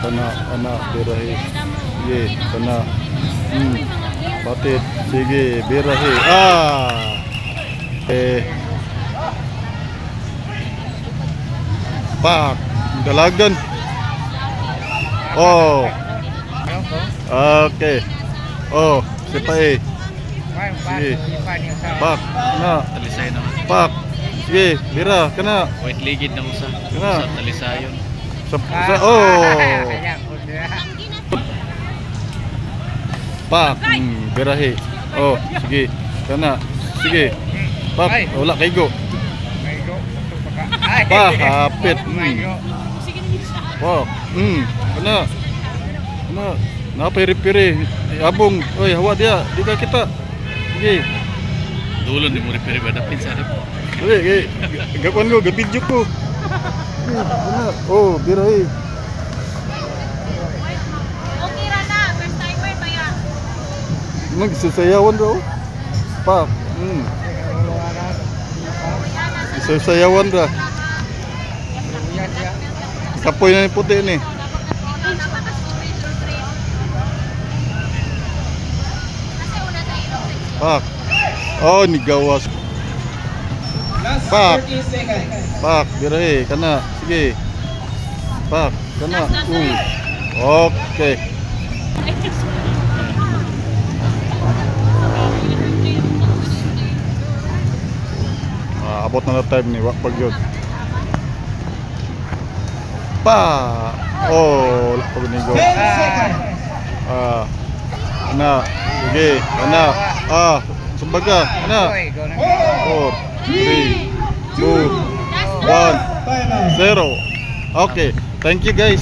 kana, birahe. Sige, kana. Patid. Sige, birahe. Pak, dalagan. Oh. Okay. Oh, sipai. Sige. Pak, na. Talisay naman. Pak. Sige, bira, kana. White ligid na usa. Kana. Sa talisayon. Pak, birahe. Oh, sige. Kana. Sige. Pak, wala kaygo. Pak, hapit. Pak, kana. Kana. Napiri-piri. Abong. Oy, hawa dia. Di ka kita. Sige. Dulon di mo repere ba dapit sa dap. Oy, gakuan ko, gabidyo ko. Kana. Oh, birahe. Okay ra na, first timer pa ya. Magsasayawan daw. Pak. Sasayawan ra. Kapoy na ni puti ni. Pak. Oh, ni gawas. Pak. Pak, birahe kana. Sige. Pak, kana. Okay. Abot na time ni wakpag yun. Pa. Oh, lakpag ni go. Ana. Sige, ana. Sumbaga, ana. 4, 3, 2, 1, 0. Okay. Thank you guys.